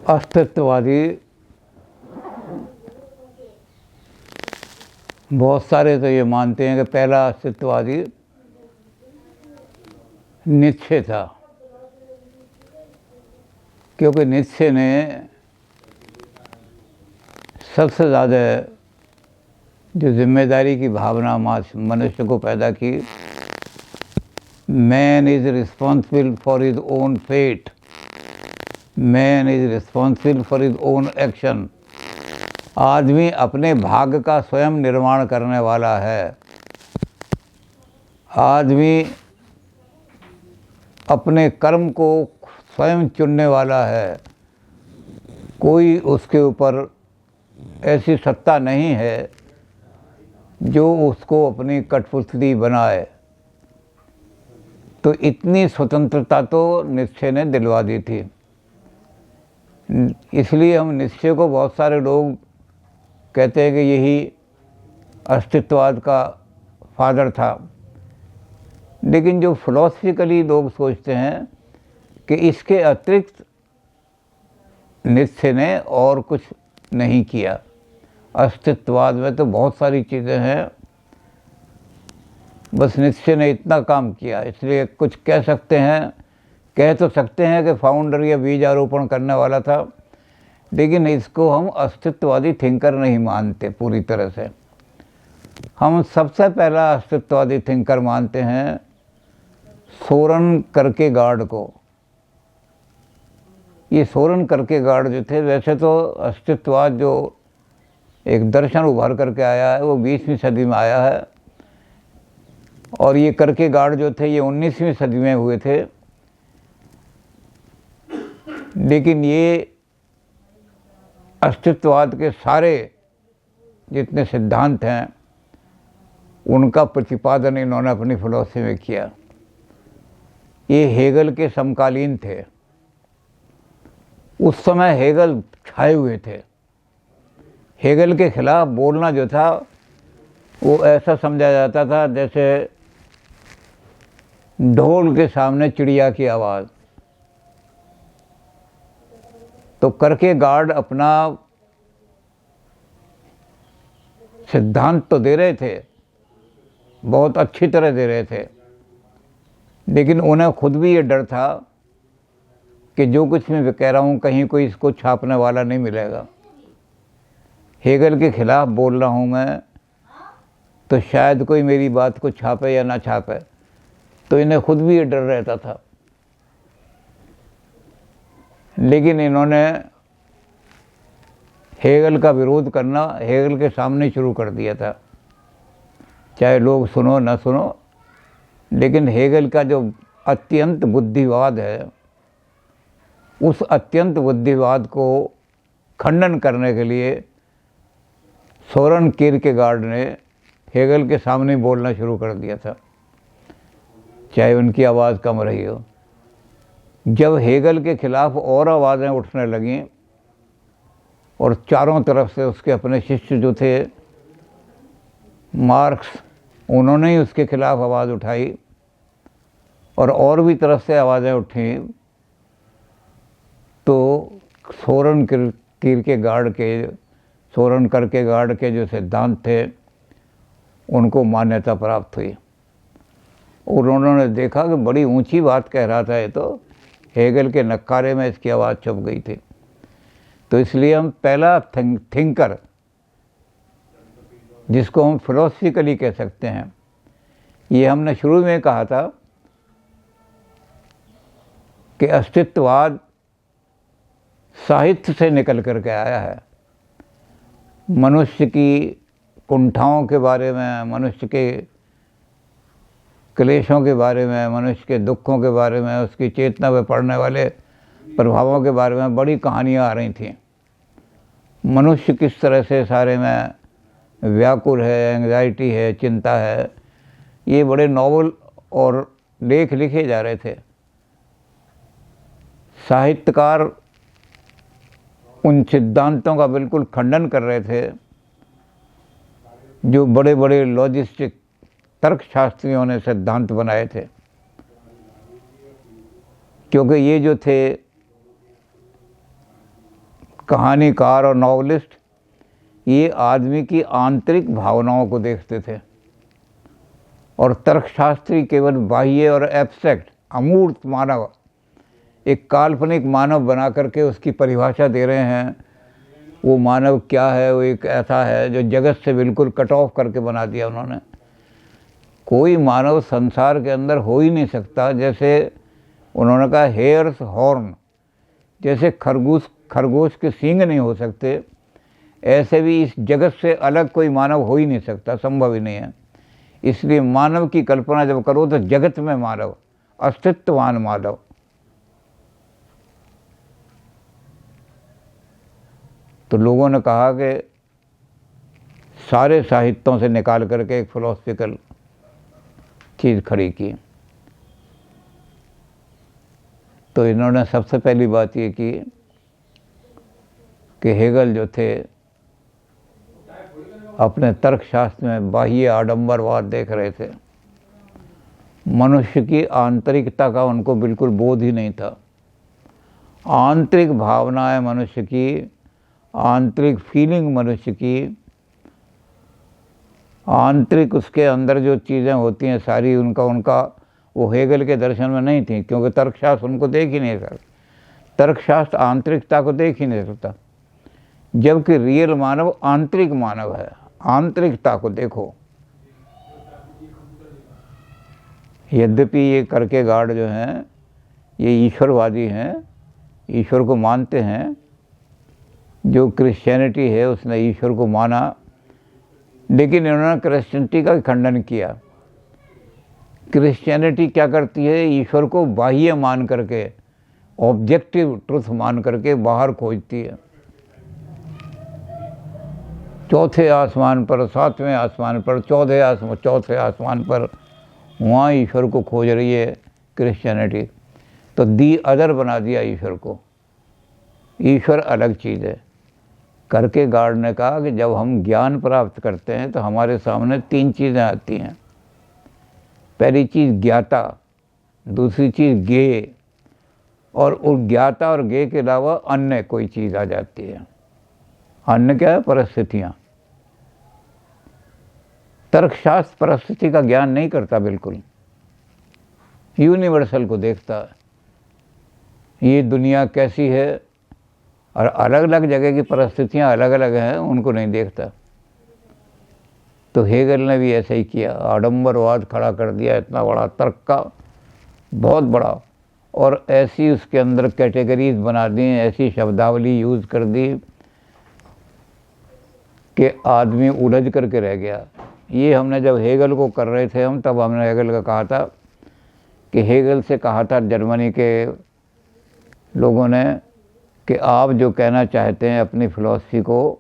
अस्तित्ववादी बहुत सारे तो ये मानते हैं कि पहला अस्तित्ववादी नीत्शे था, क्योंकि नीत्शे ने सबसे ज़्यादा जो जिम्मेदारी की भावना मनुष्य को पैदा की, man is responsible for his own fate, man is responsible for his own action. आदमी अपने भाग्य का स्वयं निर्माण करने वाला है। आदमी अपने कर्म को स्वयं चुनने वाला है। कोई उसके ऊपर ऐसी सत्ता नहीं है जो उसको अपनी कठपुतली बनाए। तो इतनी स्वतंत्रता तो नीत्शे ने दिलवा दी थी। इसलिए हम नीत्शे को बहुत सारे लोग कहते हैं कि यही अस्तित्ववाद का फादर था। लेकिन जो फिलॉसफिकली लोग सोचते हैं कि इसके अतिरिक्त नीत्शे ने और कुछ नहीं किया। अस्तित्ववाद में तो बहुत सारी चीज़ें हैं, बस नीत्शे ने इतना काम किया। इसलिए कुछ कह तो सकते हैं कि फाउंडर या बीज आरोपण करने वाला था, लेकिन इसको हम अस्तित्ववादी थिंकर नहीं मानते पूरी तरह से। हम सबसे पहला अस्तित्ववादी थिंकर मानते हैं सोरेन किरकेगार्ड को। ये सोरेन किरकेगार्ड जो थे, वैसे तो अस्तित्ववाद जो एक दर्शन उभर करके आया है वो 20वीं सदी में आया है, और ये किरकेगार्ड जो थे ये 19वीं सदी में हुए थे। लेकिन ये अस्तित्ववाद के सारे जितने सिद्धांत हैं उनका प्रतिपादन इन्होंने अपनी फिलॉसफी में किया। ये हेगल के समकालीन थे। उस समय हेगल छाए हुए थे। हेगल के खिलाफ बोलना जो था वो ऐसा समझा जाता था जैसे ढोल के सामने चिड़िया की आवाज़। तो किरकेगार्ड अपना सिद्धांत तो दे रहे थे, बहुत अच्छी तरह दे रहे थे, लेकिन उन्हें खुद भी ये डर था कि जो कुछ मैं कह रहा हूँ कहीं कोई इसको छापने वाला नहीं मिलेगा। हेगल के खिलाफ बोल रहा हूँ मैं, तो शायद कोई मेरी बात को छापे या ना छापे। तो इन्हें खुद भी ये डर रहता था। लेकिन इन्होंने हेगल का विरोध करना हेगल के सामने शुरू कर दिया था, चाहे लोग सुनो न सुनो। लेकिन हेगल का जो अत्यंत बुद्धिवाद है, उस अत्यंत बुद्धिवाद को खंडन करने के लिए सोरेन किरकेगार्ड ने हेगल के सामने बोलना शुरू कर दिया था, चाहे उनकी आवाज़ कम रही हो। जब हेगल के खिलाफ और आवाज़ें उठने लगीं और चारों तरफ से उसके अपने शिष्य जो थे मार्क्स, उन्होंने ही उसके खिलाफ आवाज़ उठाई और भी तरफ से आवाज़ें उठी, तो सोरेन किरकेगार्ड के जो सिद्धांत थे उनको मान्यता प्राप्त हुई। और उन्होंने देखा कि बड़ी ऊंची बात कह रहा था ये, तो हेगल के नक्कारे में इसकी आवाज़ छुप गई थी। तो इसलिए हम पहला थिंकर जिसको हम फिलोसफिकली कह सकते हैं, ये हमने शुरू में कहा था कि अस्तित्ववाद साहित्य से निकल करके आया है। मनुष्य की कुंठाओं के बारे में, मनुष्य के क्लेशों के बारे में, मनुष्य के दुखों के बारे में, उसकी चेतना में पड़ने वाले प्रभावों के बारे में बड़ी कहानियाँ आ रही थीं। मनुष्य किस तरह से सारे में व्याकुल है, एंग्जाइटी है, चिंता है, ये बड़े नॉवल और लेख लिखे जा रहे थे। साहित्यकार उन सिद्धांतों का बिल्कुल खंडन कर रहे थे जो बड़े बड़े लॉजिस्टिक तर्कशास्त्रियों ने सिद्धांत बनाए थे। क्योंकि ये जो थे कहानीकार और नॉवलिस्ट ये आदमी की आंतरिक भावनाओं को देखते थे, और तर्कशास्त्री केवल बाह्य और एब्स्ट्रैक्ट अमूर्त मानव, एक काल्पनिक मानव बना करके उसकी परिभाषा दे रहे हैं। वो मानव क्या है? वो एक ऐसा है जो जगत से बिल्कुल कट ऑफ करके बना दिया उन्होंने। कोई मानव संसार के अंदर हो ही नहीं सकता। जैसे उन्होंने कहा हेयर्स हॉर्न, जैसे खरगोश के सींग नहीं हो सकते, ऐसे भी इस जगत से अलग कोई मानव हो ही नहीं सकता, संभव ही नहीं है। इसलिए मानव की कल्पना जब करो तो जगत में मानव, अस्तित्ववान मानव। तो लोगों ने कहा कि सारे साहित्यों से निकाल करके एक फिलोसफिकल चीज़ खड़ी की। तो इन्होंने सबसे पहली बात ये की कि हेगल जो थे अपने तर्कशास्त्र में बाह्य आडंबरवाद देख रहे थे। मनुष्य की आंतरिकता का उनको बिल्कुल बोध ही नहीं था। आंतरिक भावनाएं मनुष्य की, आंतरिक फीलिंग मनुष्य की, आंतरिक उसके अंदर जो चीज़ें होती हैं सारी, उनका वो हेगल के दर्शन में नहीं थी, क्योंकि तर्कशास्त्र उनको देख ही नहीं सकता। तर्कशास्त्र आंतरिकता को देख ही नहीं सकता, जबकि रियल मानव आंतरिक मानव है। आंतरिकता को देखो। यद्यपि ये कर्केगार्ड जो हैं ये ईश्वरवादी हैं, ईश्वर को मानते हैं। जो क्रिश्चियनिटी है उसने ईश्वर को माना, लेकिन इन्होंने क्रिश्चियनिटी का खंडन किया। क्रिश्चियनिटी क्या करती है? ईश्वर को बाह्य मान करके, ऑब्जेक्टिव ट्रुथ मान करके बाहर खोजती है। चौथे आसमान पर, सातवें आसमान पर, चौथे आसमान पर वहाँ ईश्वर को खोज रही है क्रिश्चियनिटी। तो दी अदर बना दिया ईश्वर को। ईश्वर अलग चीज़ है। कर्केगार्ड ने कहा कि जब हम ज्ञान प्राप्त करते हैं तो हमारे सामने तीन चीज़ें आती हैं। पहली चीज़ ज्ञाता, दूसरी चीज़ ज्ञेय, और उस ज्ञाता और ज्ञेय के अलावा अन्य कोई चीज़ आ जाती है। अन्य क्या है? परिस्थितियाँ। तर्कशास्त्र परिस्थिति का ज्ञान नहीं करता, बिल्कुल यूनिवर्सल को देखता है। ये दुनिया कैसी है और अलग अलग जगह की परिस्थितियाँ अलग अलग हैं, उनको नहीं देखता। तो हेगल ने भी ऐसा ही किया, आडंबरवाद खड़ा कर दिया, इतना बड़ा तर्क का, बहुत बड़ा, और ऐसी उसके अंदर कैटेगरीज बना दी, ऐसी शब्दावली यूज़ कर दी कि आदमी उलझ करके रह गया। ये हमने जब हेगल को कर रहे थे हम, तब हमने हेगल का कहा था कि हेगल से कहा था जर्मनी के लोगों ने कि आप जो कहना चाहते हैं अपनी फ़िलॉसफी को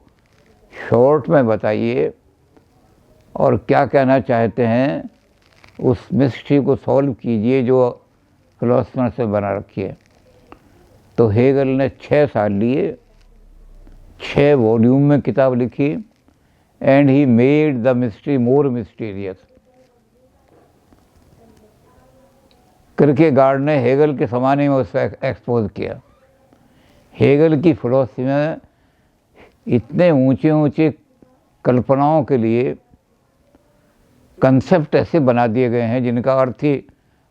शॉर्ट में बताइए, और क्या कहना चाहते हैं उस मिस्ट्री को सॉल्व कीजिए जो फिलोसफर से बना रखी है। तो हेगल ने 6 साल लिए, 6 वॉल्यूम में किताब लिखी, and he made the mystery more mysterious. Kierkegaard ने हेगल के समान ही में उसको एक्सपोज किया। हेगल की फिलॉसफी में इतने ऊंचे ऊंचे कल्पनाओं के लिए कंसेप्ट ऐसे बना दिए गए हैं जिनका अर्थ ही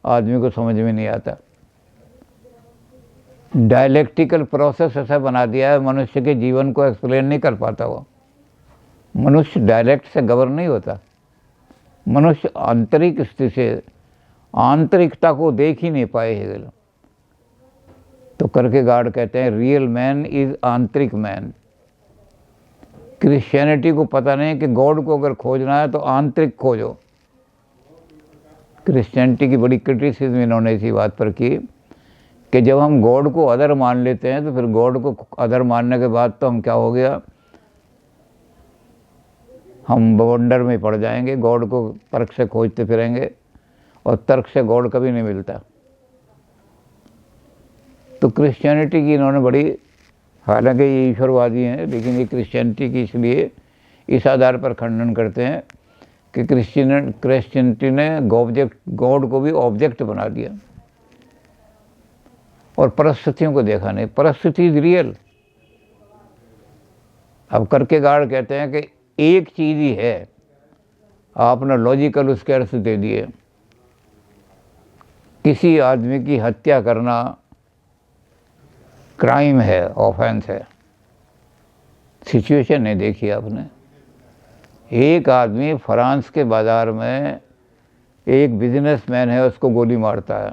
आदमी को समझ में नहीं आता। डायलेक्टिकल प्रोसेस ऐसा बना दिया है, मनुष्य के जीवन को एक्सप्लेन नहीं कर पाता। वो मनुष्य डायलेक्ट से गवर्न नहीं होता। मनुष्य आंतरिक स्थिति से, आंतरिकता को देख ही नहीं पाए हेगल। तो किरकेगार्ड कहते हैं रियल मैन इज आंतरिक मैन। क्रिश्चियनिटी को पता नहीं कि गॉड को अगर खोजना है तो आंतरिक खोजो। क्रिश्चियनिटी की बड़ी क्रिटिसिज्म इन्होंने इसी बात पर की कि जब हम गॉड को अदर मान लेते हैं तो फिर गॉड को अदर मानने के बाद तो हम क्या हो गया, हम बवंडर में पड़ जाएंगे, गॉड को तर्क से खोजते फिरेंगे और तर्क से गॉड कभी नहीं मिलता। तो क्रिश्चियनिटी की इन्होंने बड़ी, हालांकि ये ईश्वरवादी हैं लेकिन ये क्रिश्चियनिटी की इसलिए इस आधार पर खंडन करते हैं कि क्रिश्चियनिटी ने गॉड को भी ऑब्जेक्ट बना दिया और परिस्थितियों को देखा नहीं। परिस्थिति इज रियल, अब किरकेगार्ड कहते हैं कि एक चीज़ ही है, आपने लॉजिकल उसके अर्थ दे दिए। किसी आदमी की हत्या करना क्राइम है, ऑफेंस है। सिचुएशन नहीं देखी आपने। एक आदमी फ्रांस के बाज़ार में एक बिजनेसमैन है, उसको गोली मारता है।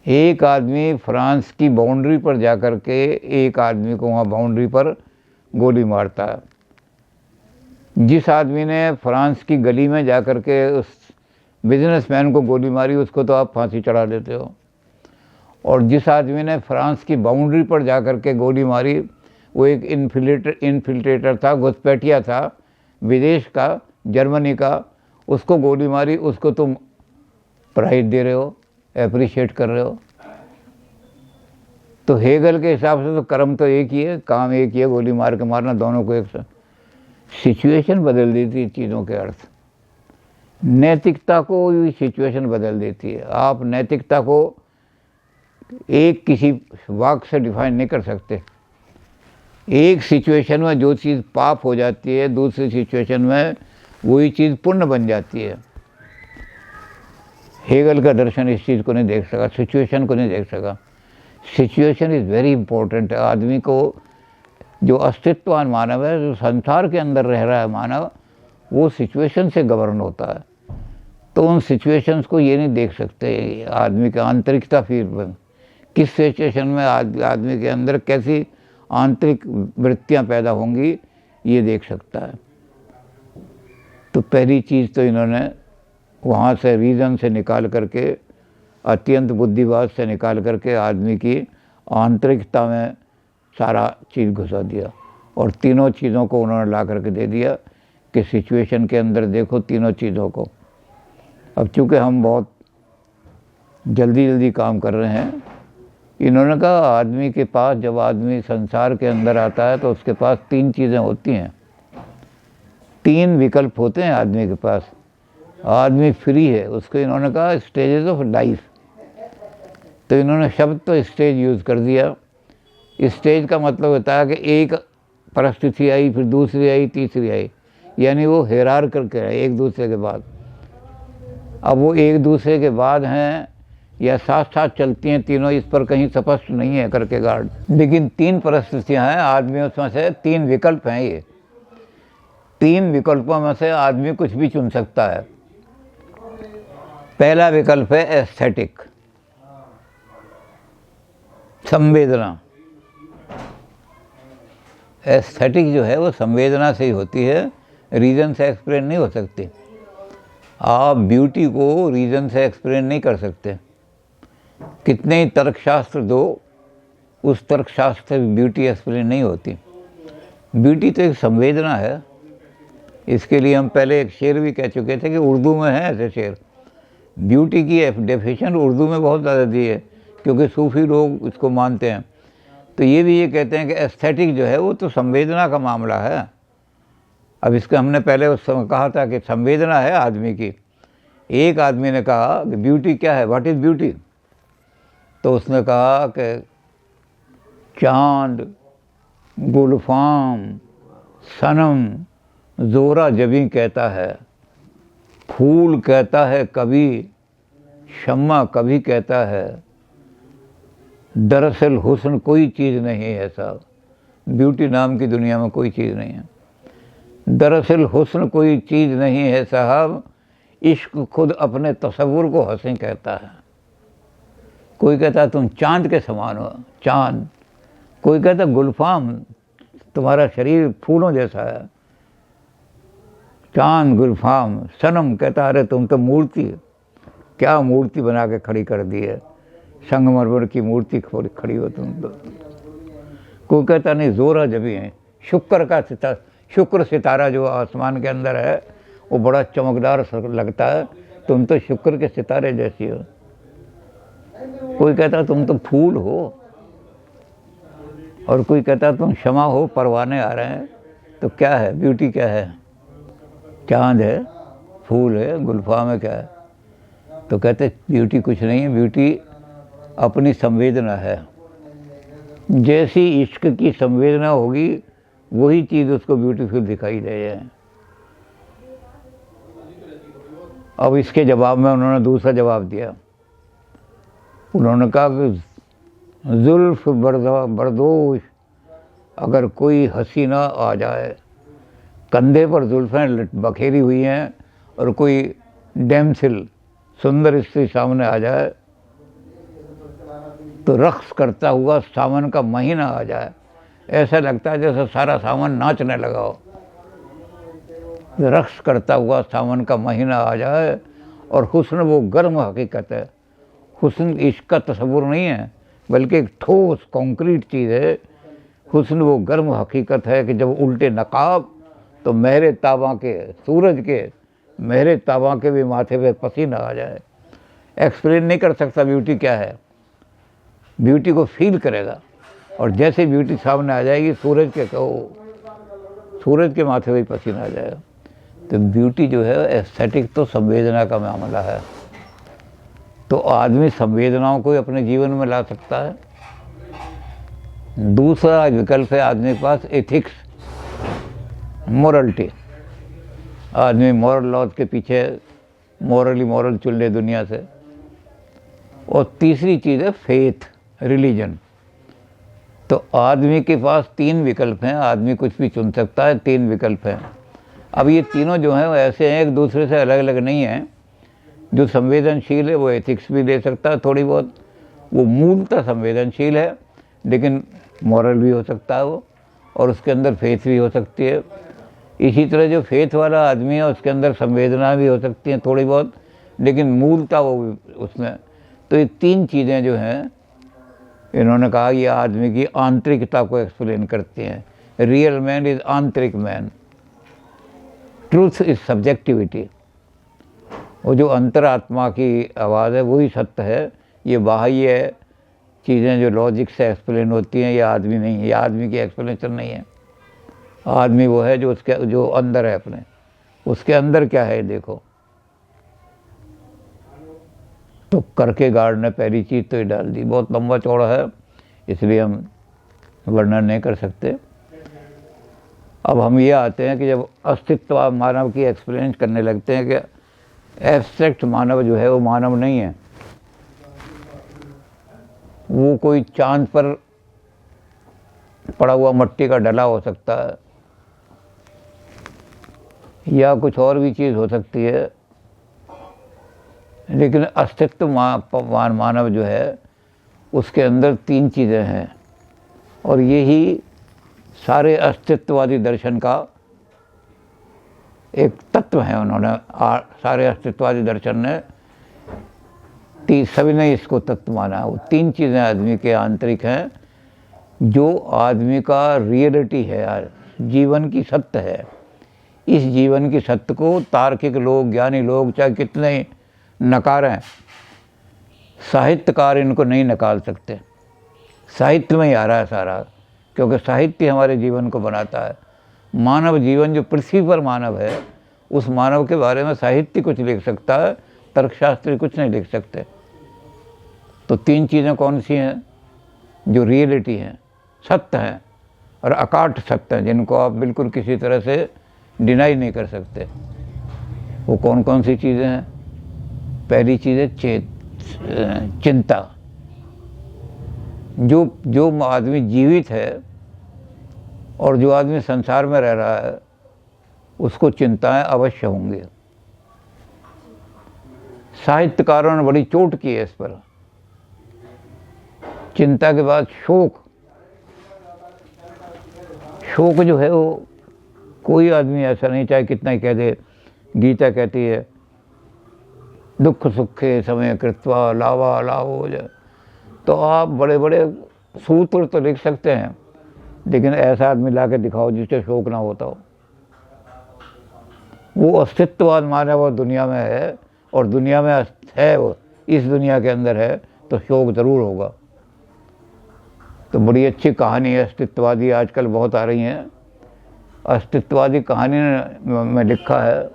एक आदमी फ्रांस की बाउंड्री पर जाकर के एक आदमी को वहाँ बाउंड्री पर गोली मारता है। जिस आदमी ने फ्रांस की गली में जाकर के उस बिजनेसमैन को गोली मारी, उसको तो आप फांसी चढ़ा देते हो। और जिस आदमी ने फ्रांस की बाउंड्री पर जाकर के गोली मारी, वो एक इन्फिल्ट्रेटर था, घुसपैठिया था, विदेश का, जर्मनी का, उसको गोली मारी, उसको तुम प्राइज दे रहे हो, एप्रिशिएट कर रहे हो। तो हेगल के हिसाब से तो कर्म तो एक ही है, काम एक ही है, गोली मार के मारना, दोनों को एक साथ। सिचुएशन बदल देती है चीज़ों के अर्थ। नैतिकता को भी सिचुएशन बदल देती है। आप नैतिकता को एक किसी वाक्य से डिफाइन नहीं कर सकते। एक सिचुएशन में जो चीज़ पाप हो जाती है, दूसरी सिचुएशन में वही चीज़ पुण्य बन जाती है। हेगल का दर्शन इस चीज़ को नहीं देख सका, सिचुएशन को नहीं देख सका। सिचुएशन इज़ वेरी इंपॉर्टेंट है। आदमी को, जो अस्तित्ववान मानव है, जो संसार के अंदर रह रहा है मानव, वो सिचुएशन से गवर्न होता है। तो उन सिचुएशंस को ये नहीं देख सकते। आदमी का आंतरिकता, फिर किस सिचुएशन में आदमी के अंदर कैसी आंतरिक वृत्तियाँ पैदा होंगी, ये देख सकता है। तो पहली चीज़ तो इन्होंने वहाँ से रीज़न से निकाल करके, अत्यंत बुद्धिवाद से निकाल करके आदमी की आंतरिकता में सारा चीज़ घुसा दिया। और तीनों चीज़ों को उन्होंने ला करके दे दिया कि सिचुएशन के अंदर देखो तीनों चीज़ों को। अब चूँकि हम बहुत जल्दी काम कर रहे हैं, इन्होंने कहा आदमी के पास, जब आदमी संसार के अंदर आता है तो उसके पास तीन चीज़ें होती हैं, तीन विकल्प होते हैं आदमी के पास। आदमी फ्री है, उसको इन्होंने कहा स्टेजेस ऑफ लाइफ। तो इन्होंने शब्द तो स्टेज यूज़ कर दिया। स्टेज का मतलब होता है कि एक परिस्थिति आई, फिर दूसरी आई, तीसरी आई, यानी वो हेरार करके है एक दूसरे के बाद। अब वो एक दूसरे के बाद हैं या साथ साथ चलती हैं तीनों, इस पर कहीं स्पष्ट नहीं है किरकेगार्ड। लेकिन तीन परिस्थितियां हैं आदमी, उसमें से तीन विकल्प हैं। ये तीन विकल्पों में से आदमी कुछ भी चुन सकता है। पहला विकल्प है एस्थेटिक, संवेदना। एस्थेटिक जो है वो संवेदना से ही होती है, रीज़न से एक्सप्लेन नहीं हो सकती। आप ब्यूटी को रीज़न से एक्सप्लेन नहीं कर सकते। कितने ही तर्कशास्त्र दो, उस तर्कशास्त्र से ब्यूटी एक्सप्लेन नहीं होती। ब्यूटी तो एक संवेदना है। इसके लिए हम पहले एक शेर भी कह चुके थे कि उर्दू में है ऐसे शेर। ब्यूटी की डेफिनेशन उर्दू में बहुत ज़्यादा दी है, क्योंकि सूफ़ी लोग इसको मानते हैं। तो ये भी ये कहते हैं कि एस्थेटिक जो है वो तो संवेदना का मामला है। अब इसका हमने पहले उस समय कहा था कि संवेदना है आदमी की। एक आदमी ने कहा कि ब्यूटी क्या है, व्हाट इज़ ब्यूटी? तो उसने कहा कि चाँद, गुलफाम, सनम, ज़ोरा जबी कहता है, फूल कहता है कभी, शम्मा कभी कहता है, दरअसल हुस्न कोई चीज़ नहीं है साहब। ब्यूटी नाम की दुनिया में कोई चीज़ नहीं है। दरअसल हुस्न कोई चीज़ नहीं है साहब, इश्क खुद अपने तसव्वुर को हंसी कहता है। कोई कहता है तुम चाँद के समान हो, चाँद। कोई कहता है गुलफाम, तुम्हारा शरीर फूलों जैसा है, चाँद गुलफाम। सनम कहता अरे तुम तो मूर्ति, क्या मूर्ति बना के खड़ी कर दी है, संगमरमर की मूर्ति खड़ी हो तुम तो। कोई कहता नहीं ज़ोरा जबी है, शुक्र का सितारा, शुक्र सितारा जो आसमान के अंदर है वो बड़ा चमकदार लगता है, तुम तो शुक्र के सितारे जैसी हो। कोई कहता तुम तो फूल हो, और कोई कहता तुम क्षमा हो, परवाने आ रहे हैं। तो क्या है ब्यूटी? क्या है? चाँद है, फूल है, गुलफाम है, क्या है? तो कहते ब्यूटी कुछ नहीं है, ब्यूटी अपनी संवेदना है। जैसी इश्क की संवेदना होगी वही चीज़ उसको ब्यूटीफुल दिखाई दे जाए। अब इसके जवाब में उन्होंने दूसरा जवाब दिया। उन्होंने कहा कि जुल्फ बरदोश, अगर कोई हसीना आ जाए, कंधे पर जुल्फें बखेरी हुई हैं और कोई डैमसिल सुंदर स्त्री सामने आ जाए, तो रक्स करता हुआ सावन का महीना आ जाए, ऐसा लगता है जैसे सारा सावन नाचने लगा हो। रक्स करता हुआ सावन का महीना आ जाए, और हुस्न वो गर्म हकीकत है। हुस्न इश्क का तस्वुर नहीं है, बल्कि एक ठोस कॉन्क्रीट चीज़ है। हुस्न वो गर्म हकीकत है कि जब उल्टे नकाब तो मेरे ताबा के, सूरज के मेरे ताबा के भी माथे पे पसीना आ जाए। एक्सप्लेन नहीं कर सकता ब्यूटी क्या है, ब्यूटी को फील करेगा। और जैसे ब्यूटी सामने आ जाएगी, सूरज के कहो, सूरज के माथे पे पसीना आ जाएगा। तो ब्यूटी जो है एस्थेटिक तो संवेदना का मामला है। तो आदमी संवेदनाओं को अपने जीवन में ला सकता है। दूसरा विकल्प है आदमी के पास एथिक्स, मोरलिटी। आदमी मॉरल लॉज के पीछे मॉरल चुन ले दुनिया से। और तीसरी चीज़ है फेथ, रिलीजन। तो आदमी के पास 3 विकल्प हैं, आदमी कुछ भी चुन सकता है, 3 विकल्प हैं। अब ये तीनों जो हैं वो ऐसे हैं, एक दूसरे से अलग अलग नहीं हैं। जो संवेदनशील है वो एथिक्स भी ले सकता है थोड़ी बहुत, वो मूलतः संवेदनशील है, लेकिन मॉरल भी हो सकता है वो, और उसके अंदर फेथ भी हो सकती है। इसी तरह जो फेथ वाला आदमी है उसके अंदर संवेदना भी हो सकती हैं थोड़ी बहुत, लेकिन मूलतः वो उसमें। तो ये 3 चीज़ें जो हैं, इन्होंने कहा ये आदमी की आंतरिकता को एक्सप्लेन करती हैं। रियल मैन इज़ आंतरिक मैन, ट्रूथ इज़ सब्जेक्टिविटी। वो जो अंतरात्मा की आवाज़ है वही सत्य है। ये बाह्य चीज़ें जो लॉजिक से एक्सप्लेन होती हैं, ये आदमी नहीं है, ये आदमी की एक्सप्लेनेशन नहीं है। आदमी वो है जो उसके जो अंदर है अपने, उसके अंदर क्या है देखो। तो करके गार्ड ने पहली चीज़ तो ये डाल दी। बहुत लंबा चौड़ा है, इसलिए हम वर्णन नहीं कर सकते। अब हम ये आते हैं कि जब अस्तित्व मानव की एक्सप्लेन करने लगते हैं कि एब्स्ट्रैक्ट मानव जो है वो मानव नहीं है, वो कोई चांद पर पड़ा हुआ मट्टी का डला हो सकता है, या कुछ और भी चीज़ हो सकती है, लेकिन अस्तित्ववान मानव जो है उसके अंदर 3 चीज़ें हैं। और यही सारे अस्तित्ववादी दर्शन का एक तत्व है। उन्होंने सारे अस्तित्ववादी दर्शन ने सभी ने इसको तत्व माना। वो 3 चीज़ें आदमी के आंतरिक हैं, जो आदमी का रियलिटी है, जीवन की सत्य है। इस जीवन की सत्य को तार्किक लोग, ज्ञानी लोग चाहे कितने नकारें, साहित्यकार इनको नहीं निकाल सकते। साहित्य में ही आ रहा है सारा, क्योंकि साहित्य हमारे जीवन को बनाता है। मानव जीवन जो पृथ्वी पर मानव है, उस मानव के बारे में साहित्य कुछ लिख सकता है, तर्कशास्त्री कुछ नहीं लिख सकते। तो 3 चीज़ें कौन सी हैं जो रियलिटी हैं, सत्य हैं और अकाट सत्य हैं, जिनको आप बिल्कुल किसी तरह से डिनाई नहीं कर सकते। वो कौन कौन सी चीज़ें हैं? पहली चीज़ है चिंता। जो आदमी जीवित है और जो आदमी संसार में रह रहा है, उसको चिंताएं अवश्य होंगी। साहित्यकारों ने बड़ी चोट की है इस पर। चिंता के बाद शोक। शोक जो है वो कोई आदमी ऐसा नहीं, चाहे कितना ही कह दे। गीता कहती है दुख सुखे समय कृत्वा लावा लावो। तो आप बड़े बड़े सूत्र तो लिख सकते हैं, लेकिन ऐसा आदमी ला के दिखाओ जिससे शोक ना होता हो। वो अस्तित्ववाद मानव और दुनिया में है, और दुनिया में है, वो इस दुनिया के अंदर है, तो शोक ज़रूर होगा। तो बड़ी अच्छी कहानी है अस्तित्ववादी, आजकल बहुत आ रही हैं। अस्तित्ववादी कहानी में लिखा है,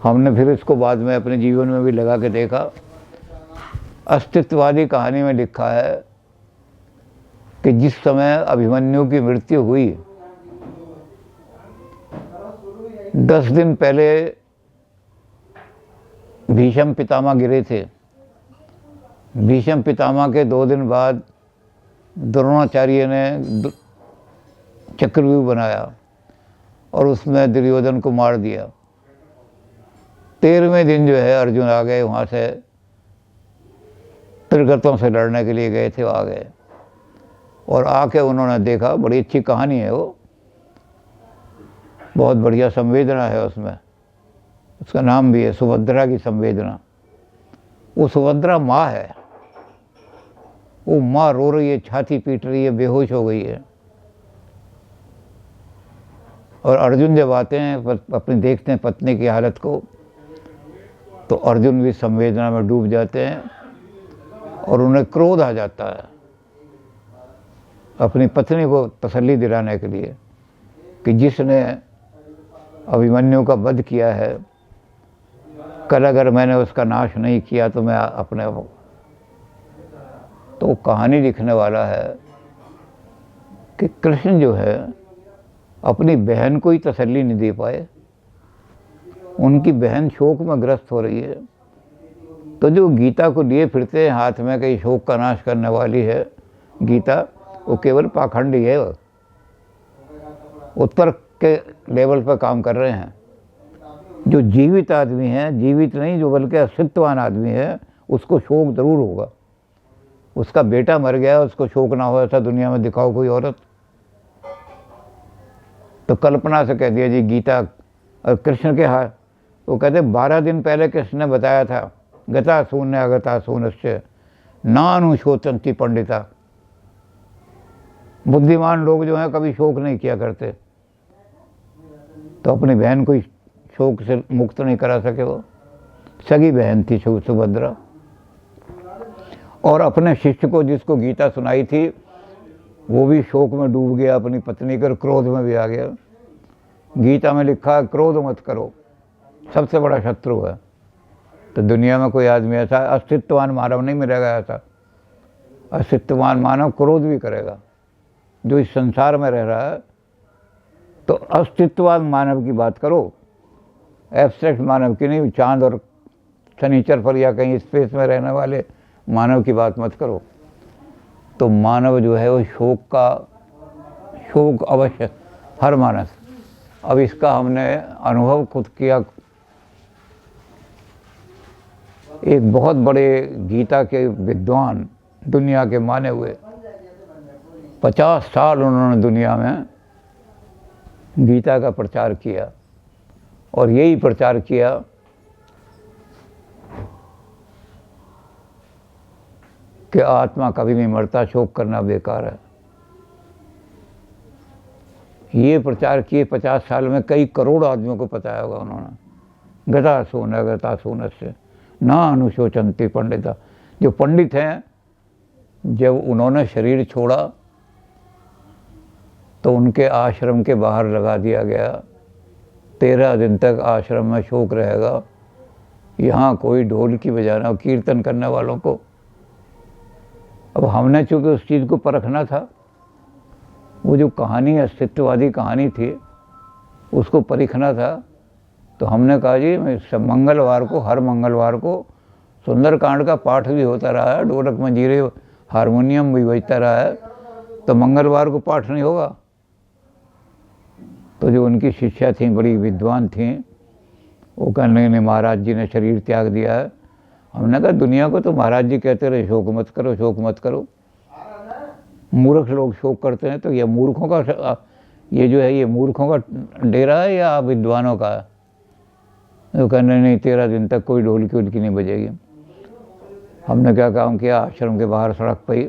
हमने फिर इसको बाद में अपने जीवन में भी लगा के देखा। अस्तित्ववादी कहानी में लिखा है कि जिस समय अभिमन्यु की मृत्यु हुई 10 दिन पहले भीष्म पितामह गिरे थे। भीष्म पितामह के 2 दिन बाद द्रोणाचार्य ने चक्रव्यूह बनाया और उसमें दुर्योधन को मार दिया। 13वें दिन जो है अर्जुन आ गए, वहाँ से त्रिगर्तों से लड़ने के लिए गए थे, वो आ गए और आके उन्होंने देखा। बड़ी अच्छी कहानी है वो, बहुत बढ़िया संवेदना है उसमें। उसका नाम भी है सुभद्रा की संवेदना। वो सुभद्रा माँ है, वो माँ रो रही है, छाती पीट रही है, बेहोश हो गई है। और अर्जुन जब आते हैं अपनी देखते हैं पत्नी की हालत को, तो अर्जुन भी संवेदना में डूब जाते हैं और उन्हें क्रोध आ जाता है अपनी पत्नी को तसल्ली दिलाने के लिए कि जिसने अभिमन्यु का वध किया है, कल अगर मैंने उसका नाश नहीं किया तो मैं अपने तो कहानी लिखने वाला है कि कृष्ण जो है अपनी बहन को ही तसल्ली नहीं दे पाए। उनकी बहन शोक में ग्रस्त हो रही है, तो जो गीता को लिए फिरते हैं हाथ में कि शोक का नाश करने वाली है गीता, वो केवल पाखंडी है। वो तर्क के लेवल पर काम कर रहे हैं। जो जीवित आदमी है, जीवित नहीं जो बल्कि अस्तित्ववान आदमी है, उसको शोक जरूर होगा। उसका बेटा मर गया, उसको शोक ना हो, ऐसा दुनिया में दिखाओ कोई औरत। तो कल्पना से कह दिया जी गीता और कृष्ण के हाथ, वो कहते 12 दिन पहले कृष्ण ने बताया था, गता शून्य अगता शून्य नानुशोचन्ति पंडिता। बुद्धिमान लोग जो हैं कभी शोक नहीं किया करते। तो अपनी बहन को शोक से मुक्त नहीं करा सके। वो सगी बहन थी सुभद्रा, और अपने शिष्य को जिसको गीता सुनाई थी वो भी शोक में डूब गया, अपनी पत्नी कर क्रोध में भी आ गया। गीता में लिखा है क्रोध मत करो, सबसे बड़ा शत्रु है। तो दुनिया में कोई आदमी ऐसा अस्तित्ववान मानव नहीं मिलेगा। ऐसा अस्तित्ववान मानव क्रोध भी करेगा। जो इस संसार में रह रहा है, तो अस्तित्ववान मानव की बात करो, एब्स्ट्रैक्ट मानव की नहीं। चांद और शनिचर पर या कहीं स्पेस में रहने वाले मानव की बात मत करो। तो मानव जो है वो शोक अवश्य हर मानस। अब इसका हमने अनुभव खुद किया। एक बहुत बड़े गीता के विद्वान, दुनिया के माने हुए, 50 साल उन्होंने दुनिया में गीता का प्रचार किया और यही प्रचार किया कि आत्मा कभी नहीं मरता, शोक करना बेकार है। ये प्रचार किए 50 साल में कई करोड़ आदमियों को बताया होगा उन्होंने। गता शून्य से ना अनुशोचन्ति पंडिता। जो पंडित हैं, जब उन्होंने शरीर छोड़ा तो उनके आश्रम के बाहर लगा दिया गया। 13 दिन तक आश्रम में शोक रहेगा। यहाँ कोई ढोल की बजाना, कीर्तन करने वालों को। अब हमने चूँकि उस चीज़ को परखना था, वो जो कहानी अस्तित्ववादी कहानी थी उसको परखना था, तो हमने कहा जी मंगलवार को, हर मंगलवार को सुंदरकांड का पाठ भी होता रहा है, ढोलक मंजीरे हारमोनियम भी बजता रहा है, तो मंगलवार को पाठ नहीं होगा। तो जो उनकी शिष्या थी, बड़ी विद्वान थी, वो कहने ने महाराज जी ने शरीर त्याग दिया है। हमने कहा दुनिया को तो महाराज जी कहते रहे शोक मत करो, शोक मत करो। मूर्ख लोग शोक करते हैं, तो ये मूर्खों का, ये जो है ये मूर्खों का डेरा है या विद्वानों का है? तो कहने नहीं 13 दिन तक कोई ढोलकी उल्की नहीं बजेगी। हमने क्या काम किया, आश्रम के बाहर सड़क पर ही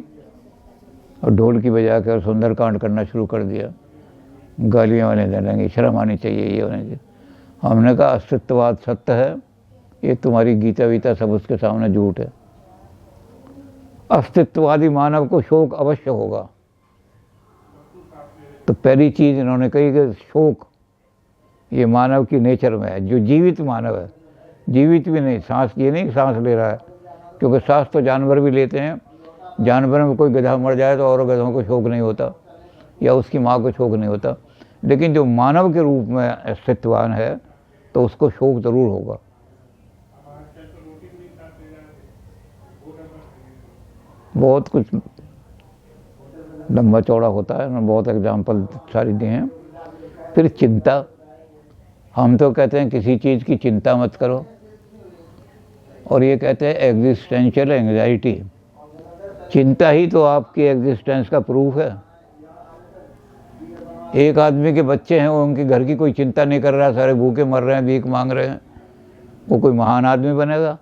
और ढोलकी बजा कर सुंदरकांड करना शुरू कर दिया। गालियाँ वाले देंगे, शर्म आनी चाहिए, ये होने चाहिए। हमने कहा अस्तित्ववाद सत्य है, ये तुम्हारी गीता वीता सब उसके सामने झूठ है। अस्तित्ववादी मानव को शोक अवश्य होगा। तो पहली चीज़ इन्होंने कही कि शोक ये मानव की नेचर में है। जो जीवित मानव है, जीवित भी नहीं, सांस ये नहीं सांस ले रहा है, क्योंकि सांस तो जानवर भी लेते हैं। जानवर में कोई गधा मर जाए तो और गधों को शोक नहीं होता, या उसकी माँ को शोक नहीं होता। लेकिन जो मानव के रूप में अस्तित्ववान है, तो उसको शौक ज़रूर होगा। बहुत कुछ लंबा चौड़ा होता है ना, बहुत एग्जाम्पल सारी दिए हैं। फिर चिंता, हम तो कहते हैं किसी चीज़ की चिंता मत करो, और ये कहते हैं एग्जिस्टेंशियल एंग्जाइटी। चिंता ही तो आपकी एग्जिस्टेंस का प्रूफ है। एक आदमी के बच्चे हैं, वो उनके घर की कोई चिंता नहीं कर रहा, सारे भूखे मर रहे हैं, भीख मांग रहे हैं, वो कोई महान आदमी बनेगा?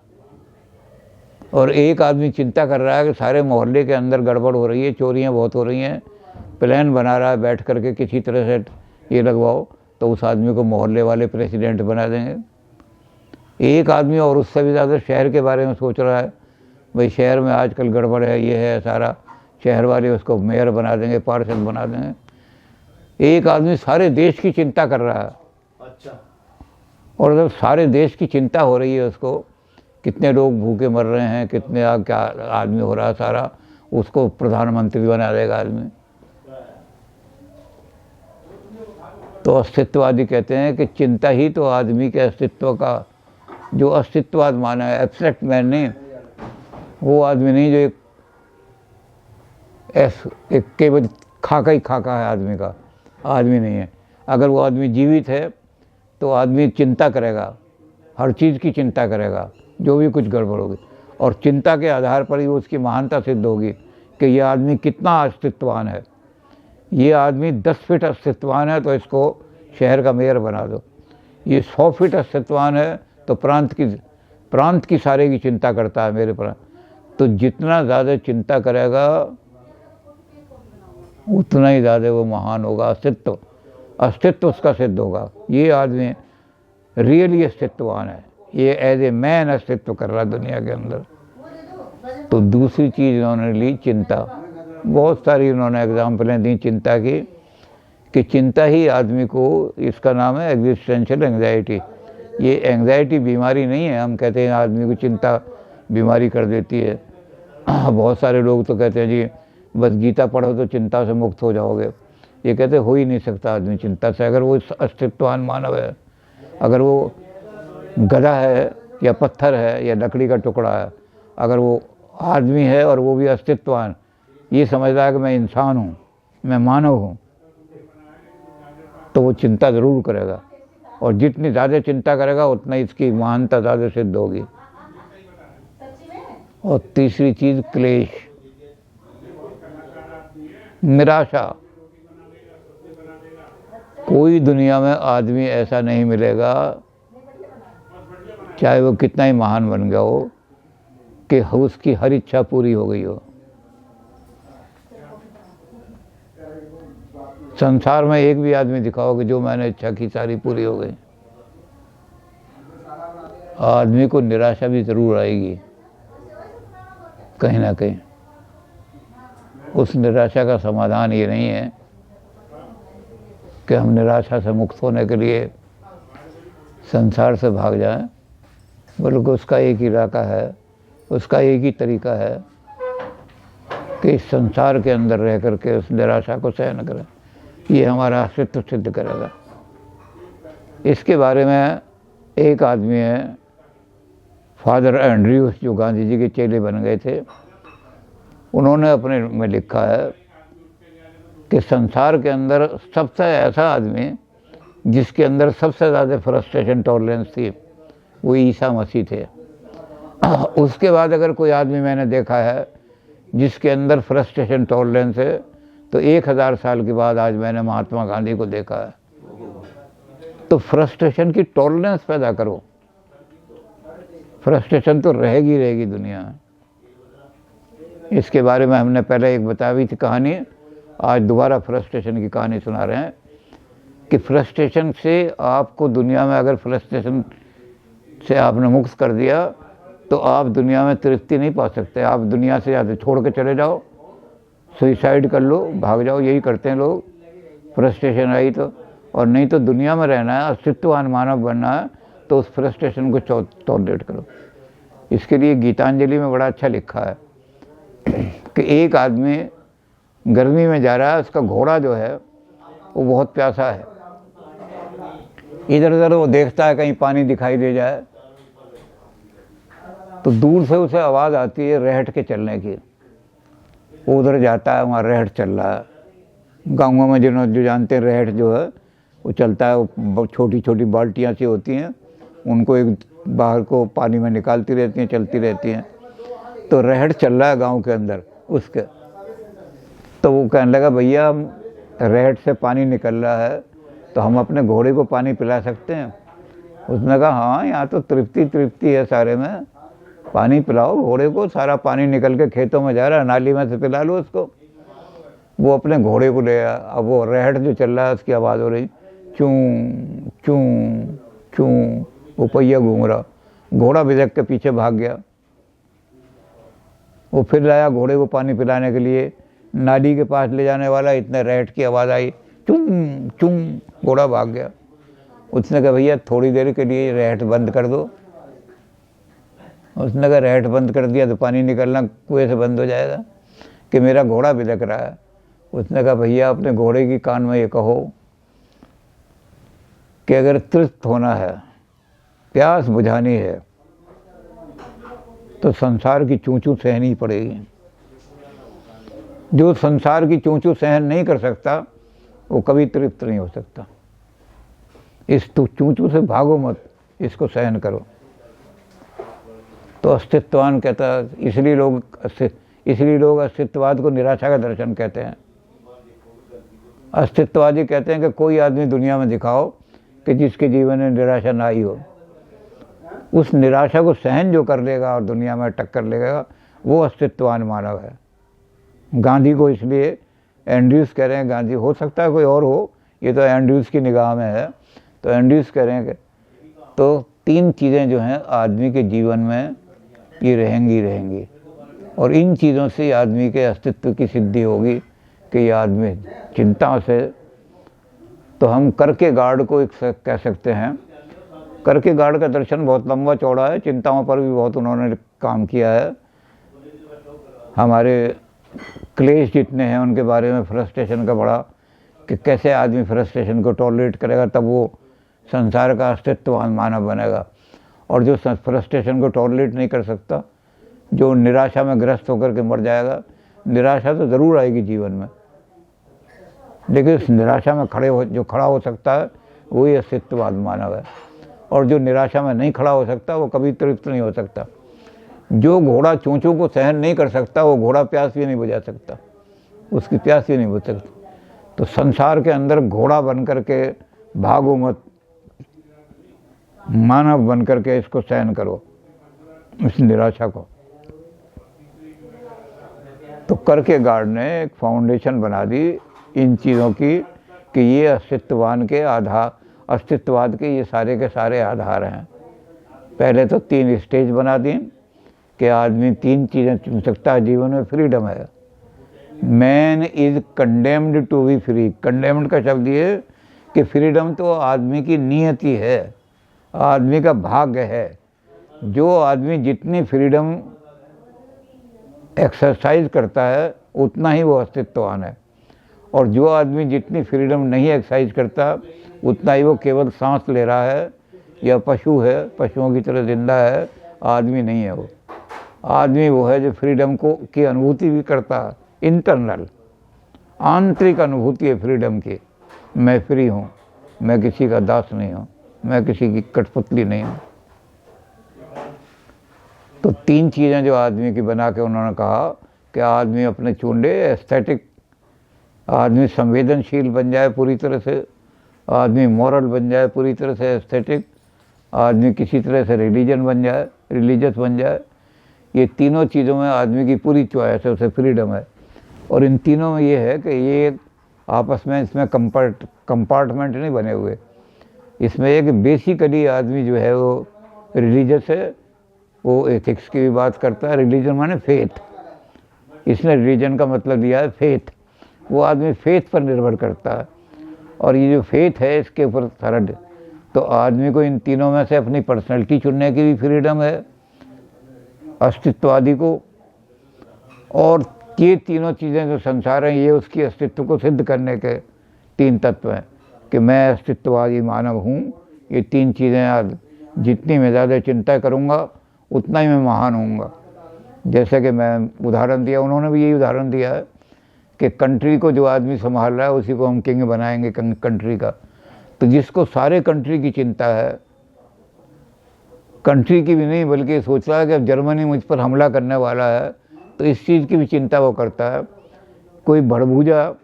और एक आदमी चिंता कर रहा है कि सारे मोहल्ले के अंदर गड़बड़ हो रही है, चोरियां बहुत हो रही हैं, प्लान बना रहा है बैठ करके किसी तरह से ये लगवाओ, तो उस आदमी को मोहल्ले वाले प्रेसिडेंट बना देंगे। एक आदमी और उससे भी ज़्यादा शहर के बारे में सोच रहा है, भाई शहर में आजकल गड़बड़ है, ये है सारा, शहर वाले उसको मेयर बना देंगे, पार्षद बना देंगे। एक आदमी सारे देश की चिंता कर रहा है। अच्छा। और जब सारे देश की चिंता हो रही है उसको, कितने लोग भूखे मर रहे हैं, कितने क्या आदमी हो रहा है सारा, उसको प्रधानमंत्री बना देगा आदमी। तो अस्तित्ववादी कहते हैं कि चिंता ही तो आदमी के अस्तित्व का, जो अस्तित्ववाद माना है, एब्स्ट्रैक्ट मैन नहीं, वो आदमी नहीं जो एक केवल खाका ही खाका है आदमी का, आदमी नहीं है। अगर वो आदमी जीवित है तो आदमी चिंता करेगा, हर चीज़ की चिंता करेगा, जो भी कुछ गड़बड़ होगी, और चिंता के आधार पर ही उसकी महानता सिद्ध होगी कि ये आदमी कितना अस्तित्ववान है। ये आदमी 10 फीट अस्तित्ववान है तो इसको शहर का मेयर बना दो। ये 100 फीट अस्तित्ववान है तो प्रांत की सारे की चिंता करता है मेरे प्रांत। तो जितना ज़्यादा चिंता करेगा उतना ही ज़्यादा वो महान होगा, अस्तित्व उसका सिद्ध होगा। ये आदमी रियली अस्तित्ववान है, ये एज ए मैन अस्तित्व कर रहा है दुनिया के अंदर। तो दूसरी चीज़ इन्होंने ली चिंता। बहुत सारी इन्होंने एग्जाम्पलें दी चिंता की, कि चिंता ही आदमी को, इसका नाम है एग्जिस्टेंशियल एंग्जाइटी। ये एंग्जाइटी बीमारी नहीं है, हम कहते हैं आदमी को चिंता बीमारी कर देती है। बहुत सारे लोग तो कहते हैं जी बस गीता पढ़ो तो चिंता से मुक्त हो जाओगे। ये कहते हो ही नहीं सकता आदमी चिंता से। अगर वो अस्तित्ववान मानव है, अगर वो गधा है या पत्थर है या लकड़ी का टुकड़ा है, अगर वो आदमी है और वो भी अस्तित्ववान, ये समझता है कि मैं इंसान हूँ, मैं मानव हूँ, तो वो चिंता ज़रूर करेगा। और जितनी ज़्यादा चिंता करेगा उतना इसकी महानता ज़्यादा सिद्ध होगी। और तीसरी चीज़ क्लेश, निराशा। कोई दुनिया में आदमी ऐसा नहीं मिलेगा, चाहे वो कितना ही महान बन गया हो, कि उसकी हर इच्छा पूरी हो गई हो। संसार में एक भी आदमी दिखाओ कि जो मैंने इच्छा की सारी पूरी हो गई। आदमी को निराशा भी ज़रूर आएगी कहीं ना कहीं। उस निराशा का समाधान ये नहीं है कि हम निराशा से मुक्त होने के लिए संसार से भाग जाएं, बल्कि उसका एक ही इलाका है, उसका एक ही तरीका है कि इस संसार के अंदर रह करके उस निराशा को सहन करें। ये हमारा अस्तित्व सिद्ध करेगा। इसके बारे में एक आदमी है, फादर एंड्रयूस, जो गांधी जी के चेले बन गए थे, उन्होंने अपने में लिखा है कि संसार के अंदर सबसे ऐसा आदमी जिसके अंदर सबसे ज़्यादा फ्रस्ट्रेशन टॉलरेंस थी, वो ईसा मसीह थे। उसके बाद अगर कोई आदमी मैंने देखा है जिसके अंदर फ्रस्ट्रेशन टॉलरेंस है, तो 1000 साल के बाद आज मैंने महात्मा गांधी को देखा है। तो फ्रस्ट्रेशन की टॉलरेंस पैदा करो। फ्रस्ट्रेशन तो रहेगी दुनिया में। इसके बारे में हमने पहले एक बताई थी कहानी, आज दोबारा फ्रस्ट्रेशन की कहानी सुना रहे हैं कि फ्रस्ट्रेशन से आपको दुनिया में, अगर फ्रस्ट्रेशन से आपने मुक्त कर दिया तो आप दुनिया में तृप्ति नहीं पा सकते। आप दुनिया से या तो छोड़ के चले जाओ, सुइसाइड कर लो, भाग जाओ, यही करते हैं लोग फ्रस्ट्रेशन आई तो। और नहीं तो दुनिया में रहना है, अस्तित्ववान मानव बनना है, तो उस फ्रस्ट्रेशन को टॉलरेट करो। इसके लिए गीतांजलि में बड़ा अच्छा लिखा है कि एक आदमी गर्मी में जा रहा है, उसका घोड़ा जो है वो बहुत प्यासा है, इधर उधर वो देखता है कहीं पानी दिखाई दे जाए तो दूर से उसे आवाज़ आती है रहट के चलने की। वो उधर जाता है, वहाँ रहट चल रहा है। गाँवों में जो जानते हैं रहट जो है वो चलता है, वो छोटी छोटी बाल्टियाँ सी होती हैं, उनको एक बाहर को पानी में निकालती रहती हैं, चलती रहती हैं। तो रहट चल रहा है गांव के अंदर उसके। तो वो कहने लगा भैया रहट से पानी निकल रहा है तो हम अपने घोड़े को पानी पिला सकते हैं? उसने कहा हाँ, यहाँ तो तृप्ति तृप्ति है सारे में, पानी पिलाओ घोड़े को, सारा पानी निकल के खेतों में जा रहा है, नाली में से पिला लो उसको। वो अपने घोड़े को ले आया। अब वो रहट जो चल रहा है उसकी आवाज़ हो रही चूं चूं चूं, वो पहिया घूम रहा। घोड़ा बिदक के पीछे भाग गया। वो फिर लाया घोड़े को पानी पिलाने के लिए, नाली के पास ले जाने वाला, इतने रहट की आवाज़ आई चूं चूं, घोड़ा भाग गया। उसने कहा भैया थोड़ी देर के लिए रहट बंद कर दो। उसने कहा रहट बंद कर दिया तो पानी निकलना कुएं से बंद हो जाएगा कि मेरा घोड़ा बिदक रहा है। उसने कहा भैया अपने घोड़े की कान में ये कहो कि अगर तृप्त होना है, प्यास बुझानी है, तो संसार की चूं-चूं सहनी पड़ेगी। जो संसार की चूं-चूं सहन नहीं कर सकता वो कभी तृप्त नहीं हो सकता। इस चूं-चूं से भागो मत, इसको सहन करो। तो अस्तित्ववान कहता है, इसलिए लोग अस्तित्ववाद को निराशा का दर्शन कहते हैं। अस्तित्ववादी कहते हैं कि कोई आदमी दुनिया में दिखाओ कि जिसके जीवन में निराशा ना आई हो। उस निराशा को सहन जो कर लेगा और दुनिया में टक्कर लेगा वो अस्तित्ववान मानव है। गांधी को इसलिए एंड्रयूस कह रहे हैं, गांधी हो सकता है कोई और हो, ये तो एंड्रयूस की निगाह में है। तो एंड्रयूस कह रहे हैं कि तो 3 चीज़ें जो हैं आदमी के जीवन में ये रहेंगी और इन चीज़ों से आदमी के अस्तित्व की सिद्धि होगी कि ये आदमी चिंता से, तो हम करके गार्ड को एक कह सकते हैं। करके गार्ड का दर्शन बहुत लंबा चौड़ा है, चिंताओं पर भी बहुत उन्होंने काम किया है। हमारे क्लेश जितने हैं उनके बारे में फ्रस्ट्रेशन का बड़ा, कि कैसे आदमी फ्रस्ट्रेशन को टॉलरेट करेगा तब वो संसार का अस्तित्ववान मानव बनेगा। और जो फ्रस्ट्रेशन को टॉलरेट नहीं कर सकता, जो निराशा में ग्रस्त होकर के मर जाएगा, निराशा तो ज़रूर आएगी जीवन में, लेकिन उस निराशा में जो खड़ा हो सकता है वही अस्तित्ववाद मानव है। और जो निराशा में नहीं खड़ा हो सकता वो कभी तृप्त नहीं हो सकता। जो घोड़ा चूं-चूं को सहन नहीं कर सकता वो घोड़ा प्यास भी नहीं बुझा सकता, उसकी प्यास भी नहीं बुझ सकती। तो संसार के अंदर घोड़ा बन करके भागो मत, मानव बन करके इसको सहन करो, इस निराशा को। तो करके गार्ड ने एक फाउंडेशन बना दी इन चीज़ों की कि ये अस्तित्ववाद के ये सारे के सारे आधार हैं। पहले तो 3 स्टेज बना दी कि आदमी 3 चीज़ें चुन सकता है जीवन में। फ्रीडम है, man is condemned to be free. Condemned का शब्द ये कि फ्रीडम तो आदमी की नियति है, आदमी का भाग्य है। जो आदमी जितनी फ्रीडम एक्सरसाइज करता है उतना ही वो अस्तित्ववान है, और जो आदमी जितनी फ्रीडम नहीं एक्सरसाइज करता उतना ही वो केवल सांस ले रहा है या पशु है, पशुओं की तरह जिंदा है, आदमी नहीं है। वो आदमी वो है जो फ्रीडम की अनुभूति भी करता है, इंटरनल आंतरिक अनुभूति है फ्रीडम की। मैं फ्री हूँ, मैं किसी का दास नहीं हूँ, मैं किसी की कठपुतली नहीं हूँ। तो 3 चीज़ें जो आदमी की बना के उन्होंने कहा कि आदमी अपने चुंडे एस्थेटिक, आदमी संवेदनशील बन जाए पूरी तरह से, आदमी मॉरल बन जाए पूरी तरह से एस्थेटिक, आदमी किसी तरह से रिलीजियस बन जाए। ये तीनों चीज़ों में आदमी की पूरी चॉइस है, उसे फ्रीडम है। और इन तीनों में ये है कि ये आपस में इसमें कंपार्टमेंट नहीं बने हुए। इसमें एक बेसिकली आदमी जो है वो रिलीजियस है, वो एथिक्स की भी बात करता है। रिलीजन माने फेथ, इसने रिलीजन का मतलब लिया है फेथ। वो आदमी फेथ पर निर्भर करता है, और ये जो फेथ है इसके ऊपर थर्ड। तो आदमी को इन तीनों में से अपनी पर्सनैलिटी चुनने की भी फ्रीडम है अस्तित्ववादी को, और ये तीनों चीज़ें जो संसार हैं ये उसकी अस्तित्व को सिद्ध करने के 3 तत्व हैं कि मैं अस्तित्ववादी मानव हूँ, ये 3 चीज़ें आज जितनी मैं ज़्यादा चिंता करूँगा उतना ही मैं महान होऊंगा। जैसे कि मैं उदाहरण दिया, उन्होंने भी यही उदाहरण दिया है कि कंट्री को जो आदमी संभाल रहा है उसी को हम किंग बनाएंगे कंट्री का। तो जिसको सारे कंट्री की चिंता है, कंट्री की भी नहीं बल्कि सोच रहा है कि अब जर्मनी मुझ पर हमला करने वाला है, तो इस चीज़ की भी चिंता वो करता है। कोई भड़भूजा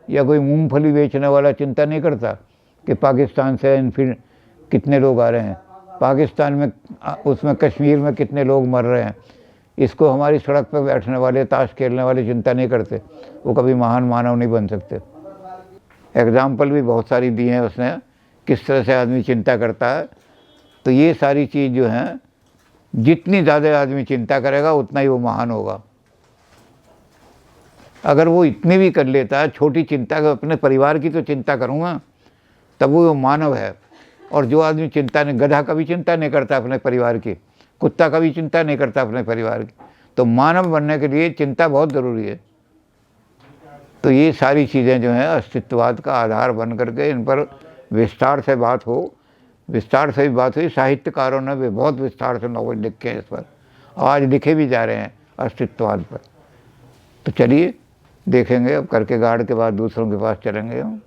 या कोई मूंगफली बेचने वाला चिंता नहीं करता कि पाकिस्तान से फिर कितने लोग आ रहे हैं, पाकिस्तान में उसमें कश्मीर में कितने लोग मर रहे हैं। इसको हमारी सड़क पर बैठने वाले, ताश खेलने वाले चिंता नहीं करते, वो कभी महान मानव नहीं बन सकते। एग्ज़ाम्पल भी बहुत सारी दी हैं उसने, किस तरह से आदमी चिंता करता है। तो ये सारी चीज़ जो हैं, जितनी ज़्यादा आदमी चिंता करेगा उतना ही वो महान होगा। अगर वो इतनी भी कर लेता है, छोटी चिंता, अपने परिवार की तो चिंता करूँगा, तब वो मानव है। और जो आदमी चिंता नहीं, गधा कभी चिंता नहीं करता अपने परिवार की, कुत्ता कभी चिंता नहीं करता अपने परिवार की। तो मानव बनने के लिए चिंता बहुत ज़रूरी है। तो ये सारी चीज़ें जो हैं अस्तित्ववाद का आधार बन करके, इन पर विस्तार से बात हो, विस्तार से भी बात हुई। साहित्यकारों ने भी बहुत विस्तार से नॉवल लिखे हैं इस पर, आज लिखे भी जा रहे हैं अस्तित्ववाद पर। तो चलिए देखेंगे, अब करके गार्ड के बाद दूसरों के पास चलेंगे हम।